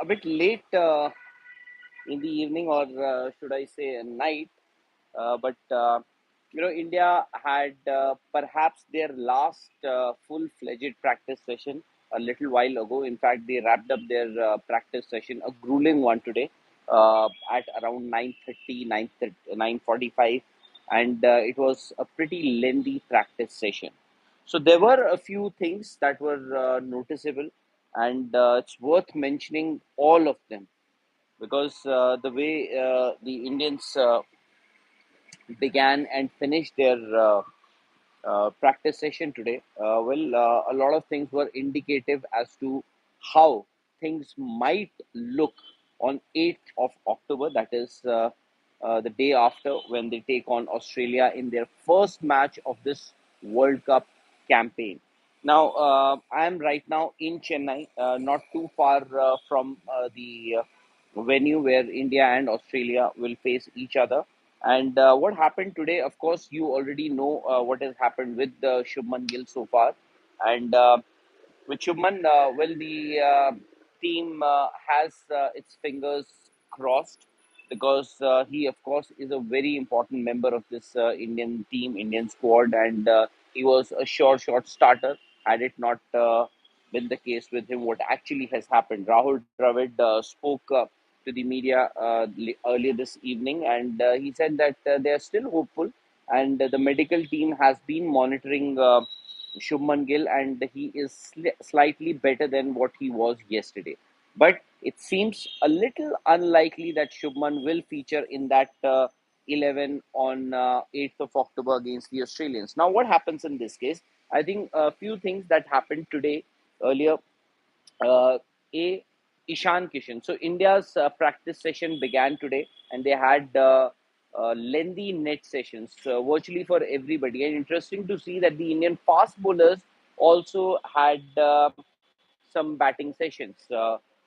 a bit late in the evening, or should I say night. But India had perhaps their last full-fledged practice session a little while ago. In fact, they wrapped up their practice session, a grueling one today, at around 9:30, 9:45, and it was a pretty lengthy practice session. So there were a few things that were noticeable, and it's worth mentioning all of them because the way the Indians began and finished their practice session today, a lot of things were indicative as to how things might look on 8th of October, that is the day after, when they take on Australia in their first match of this World Cup campaign. Now, I am right now in Chennai, not too far from the venue where India and Australia will face each other. And what happened today, of course, you already know what has happened with Shubman Gill so far. And with Shubman, the team has its fingers crossed because he, of course, is a very important member of this Indian team, Indian squad, and he was a sure shot starter had it not been the case with him. What actually has happened? Rahul Dravid spoke to the media earlier this evening, and he said that they are still hopeful, and the medical team has been monitoring Shubman Gill, and he is slightly better than what he was yesterday. But it seems a little unlikely that Shubman will feature in that 11 on 8th of October against the Australians. Now, what happens in this case? I think a few things that happened today earlier. Uh, a Ishan Kishan. So India's practice session began today, and they had lengthy net sessions virtually for everybody. And interesting to see that the Indian fast bowlers also had some batting sessions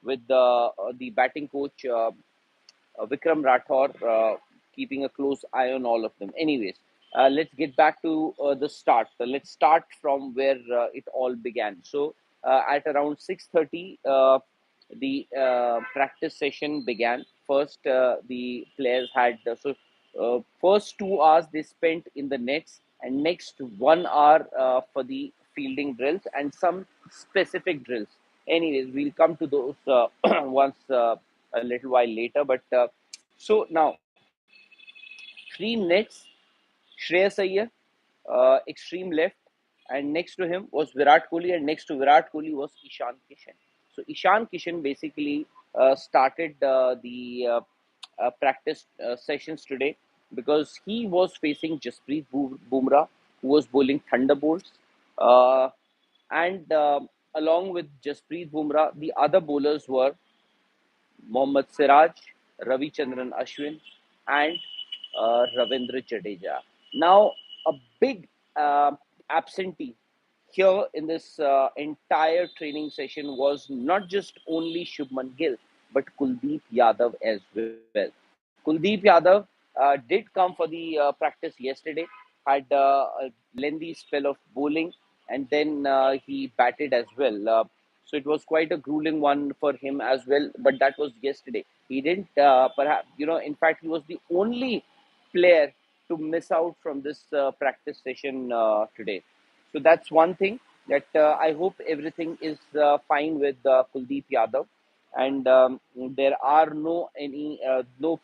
with the batting coach Vikram Rathore keeping a close eye on all of them. Anyways, let's get back to the start. Let's start from where it all began. So at around 6:30, the practice session began. First, the players had first 2 hours they spent in the nets, and next 1 hour for the fielding drills and some specific drills. Anyways, we'll come to those once a little while later. But so now, three nets, Shreyas Iyer, extreme left, and next to him was Virat Kohli, and next to Virat Kohli was Ishan Kishan. So Ishan Kishan basically started the practice sessions today because he was facing Jasprit Bumrah, who was bowling thunderbolts, uh, and along with Jasprit Bumrah, the other bowlers were Mohammad Siraj, Ravichandran Ashwin, and Ravindra Jadeja. Now, a big absentee here in this entire training session was not just only Shubman Gill, but Kuldeep Yadav as well. Kuldeep Yadav did come for the practice yesterday, had a lengthy spell of bowling, and then he batted as well. So it was quite a grueling one for him as well, but that was yesterday. He didn't, perhaps, in fact, he was the only player to miss out from this practice session today. So that's one thing that I hope everything is fine with Kuldeep Yadav, and there are no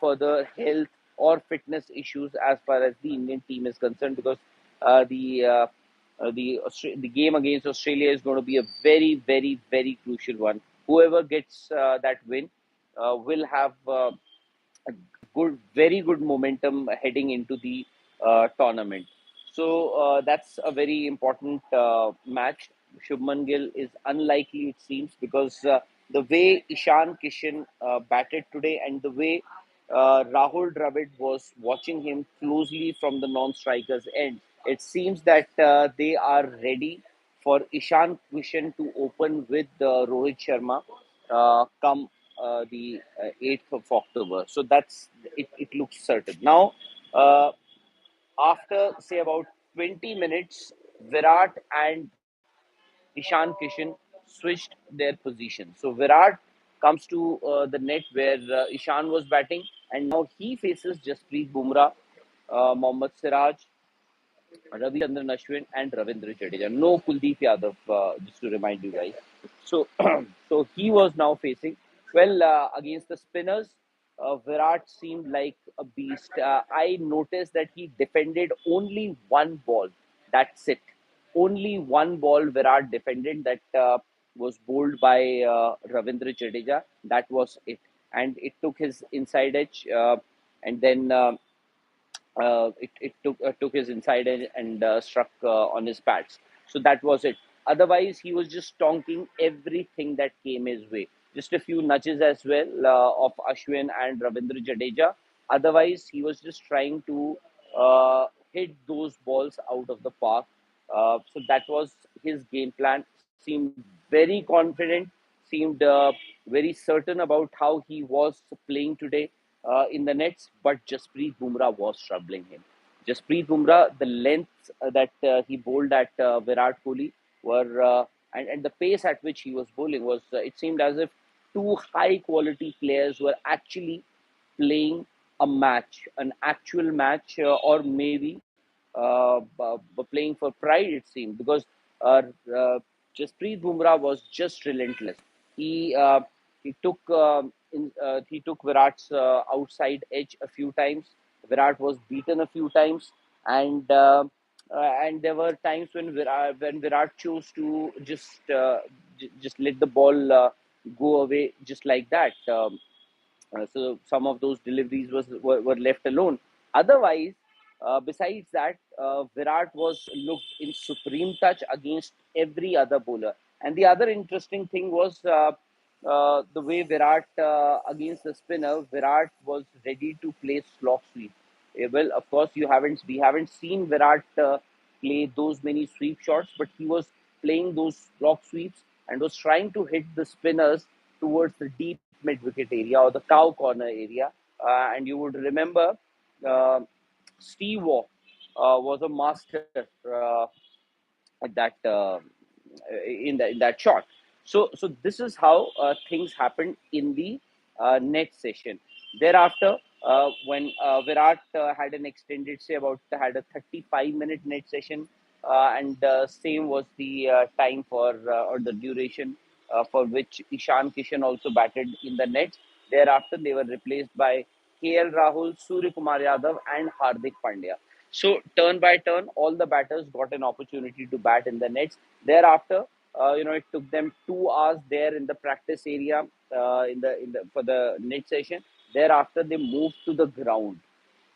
further health or fitness issues as far as the Indian team is concerned, because the game against Australia is going to be a very, very, very crucial one. Whoever gets that win will have a very good momentum heading into the tournament. So that's a very important match. Shubman Gill is unlikely, it seems, because the way Ishan Kishan batted today, and the way Rahul Dravid was watching him closely from the non-strikers end, it seems that they are ready for Ishan Kishan to open with Rohit Sharma come the 8th of October. So that's it, it looks certain. Now, uh, after say about 20 minutes, Virat and Ishan Kishan switched their position. So Virat comes to the net where Ishan was batting, and now he faces Jasprit Bumrah, Mohammad Siraj, Ravichandran Ashwin, and Ravindra Jadeja. No Kuldeep Yadav, just to remind you guys. So, so he was now facing well against the spinners. Virat seemed like a beast. I noticed that he defended only one ball. That's it. Only one ball Virat defended that was bowled by Ravindra Jadeja. That was it, and it took his inside edge, and then. It took his inside edge and struck on his pads. So that was it. Otherwise, he was just stonking everything that came his way. Just a few nudges as well of Ashwin and Ravindra Jadeja. Otherwise, he was just trying to hit those balls out of the park. So that was his game plan. Seemed very confident, seemed very certain about how he was playing today in the nets, but Jasprit Bumrah was troubling him. Jasprit Bumrah, the length that he bowled at Virat Kohli were, and the pace at which he was bowling was, it seemed as if two high quality players were actually playing a match, an actual match, or maybe playing for pride, it seemed, because uh, uh, Jasprit Bumrah was just relentless. He uh, he took Virat's outside edge a few times. Virat was beaten a few times, and there were times when Virat chose to just let the ball go away just like that. So some of those deliveries were left alone. Otherwise, besides that, Virat was looked in supreme touch against every other bowler. And the other interesting thing was the way Virat against the spinner, Virat was ready to play slog sweep. Well, of course, we haven't seen Virat play those many sweep shots, but he was playing those slog sweeps and was trying to hit the spinners towards the deep mid wicket area or the cow corner area. And you would remember uh, Steve Waugh was a master at that in that shot. So this is how things happened in the net session. Thereafter, when Virat had an extended, say about had a 35-minute net session, and same was the time for or the duration for which Ishan Kishan also batted in the nets. Thereafter, they were replaced by KL Rahul, Surya Kumar Yadav, and Hardik Pandya. So turn by turn, all the batters got an opportunity to bat in the nets. Thereafter, it took them 2 hours there in the practice area in the for the net session. Thereafter, they moved to the ground.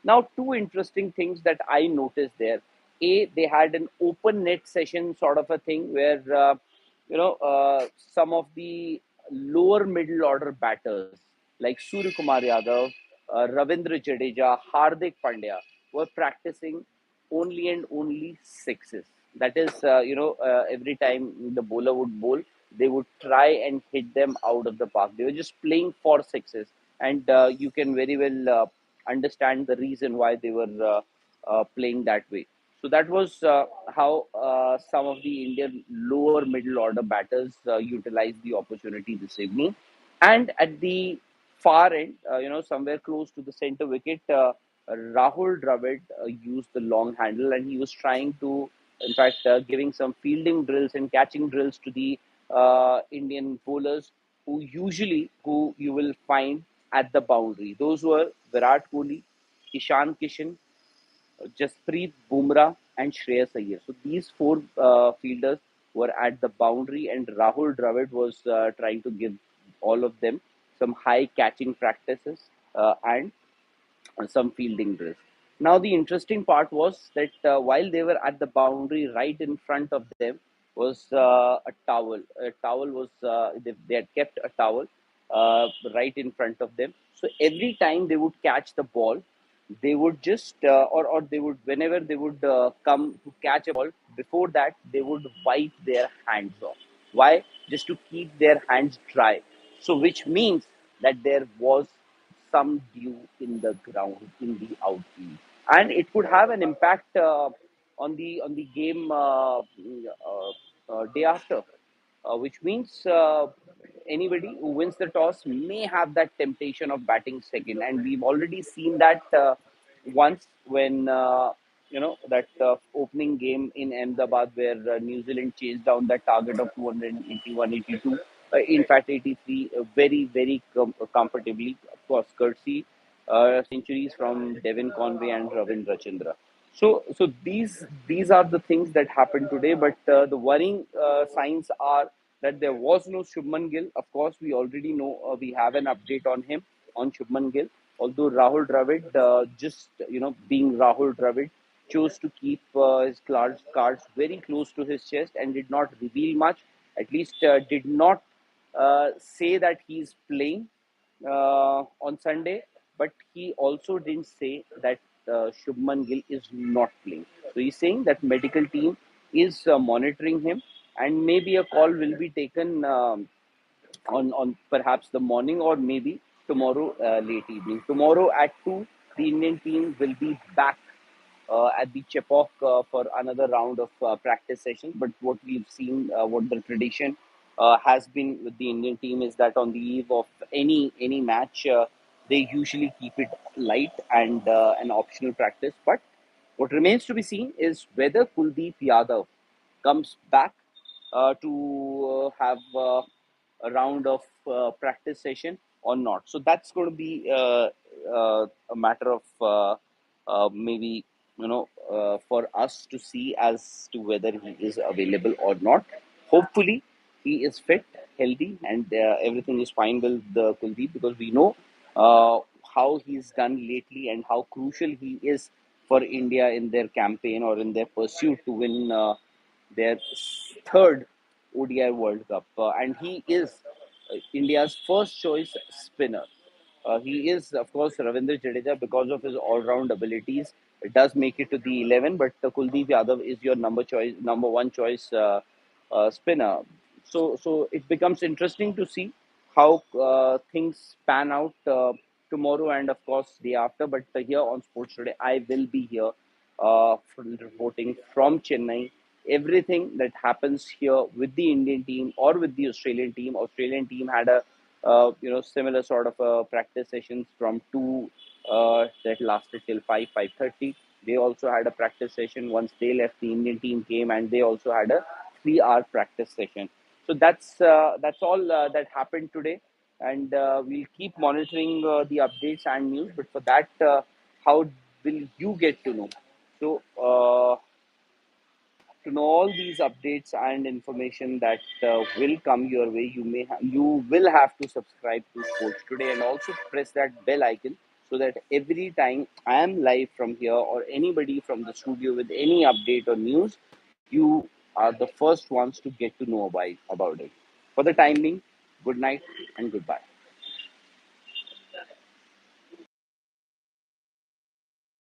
Now, two interesting things that I noticed there. A, they had an open net session sort of a thing where some of the lower middle order batters like Surya Kumar Yadav, Ravindra Jadeja, Hardik Pandya were practicing only and only sixes. That is, every time the bowler would bowl, they would try and hit them out of the park. They were just playing for sixes, and you can very well understand the reason why they were playing that way. So that was how some of the Indian lower middle order batters utilized the opportunity this evening. And at the far end, somewhere close to the center wicket, Rahul Dravid used the long handle, and he was trying to, in fact, giving some fielding drills and catching drills to the Indian bowlers who you will find at the boundary. Those were Virat Kohli, Ishan Kishan, Jasprit Bumrah, and Shreyas Iyer. So these four fielders were at the boundary, and Rahul Dravid was trying to give all of them some high catching practices and some fielding drills. Now, the interesting part was that while they were at the boundary, right in front of them was a towel. A towel was they had kept a towel right in front of them. So every time they would catch the ball, they would just or they would whenever they would come to catch a ball. Before that, they would wipe their hands off. Why? Just to keep their hands dry. So, which means that there was some dew in the ground in the outfield, and it could have an impact on the game day after, which means anybody who wins the toss may have that temptation of batting second, and we've already seen that once when that opening game in Ahmedabad where New Zealand chased down that target of 281, 82, in fact 83, very comfortably, of course, courtesy centuries from Devin Conway and Ravindra Chandra. So these are the things that happened today. But the worrying signs are that there was no Shubman Gill. Of course, we already know, we have an update on him, on Shubman Gill. Although Rahul Dravid, just being Rahul Dravid, chose to keep his cards very close to his chest and did not reveal much. At least did not say that he's playing on Sunday, but he also didn't say that Shubman Gill is not playing. So he's saying that medical team is monitoring him, and maybe a call will be taken on perhaps the morning, or maybe tomorrow late evening. Tomorrow at 2, the Indian team will be back at the Chepauk for another round of practice sessions. But what we've seen, what the tradition has been with the Indian team is that on the eve of any match, they usually keep it light and an optional practice. But what remains to be seen is whether Kuldeep Yadav comes back to have a round of practice session or not. So that's going to be a matter of maybe for us to see as to whether he is available or not. Hopefully, he is fit, healthy, and everything is fine with Kuldeep, because we know how he's done lately and how crucial he is for India in their campaign or in their pursuit to win their third ODI World Cup. And he is India's first choice spinner. He is, of course, Ravindra Jadeja, because of his all-round abilities. It does make it to the 11, but Kuldeep Yadav is your number one choice spinner. So it becomes interesting to see how things pan out tomorrow and, of course, day after. But here on Sports Today, I will be here reporting from Chennai. Everything that happens here with the Indian team or with the Australian team. Australian team had a similar sort of practice sessions from 2 that lasted till 5:30. They also had a practice session once they left. The Indian team came and they also had a 3-hour practice session. So that's all that happened today, and we'll keep monitoring the updates and news. But for that, how will you get to know? So. To know all these updates and information that will come your way, you will have to subscribe to Sports Today and also press that bell icon, so that every time I am live from here or anybody from the studio with any update or news, you are the first ones to get to know about it. For the time being, good night and goodbye.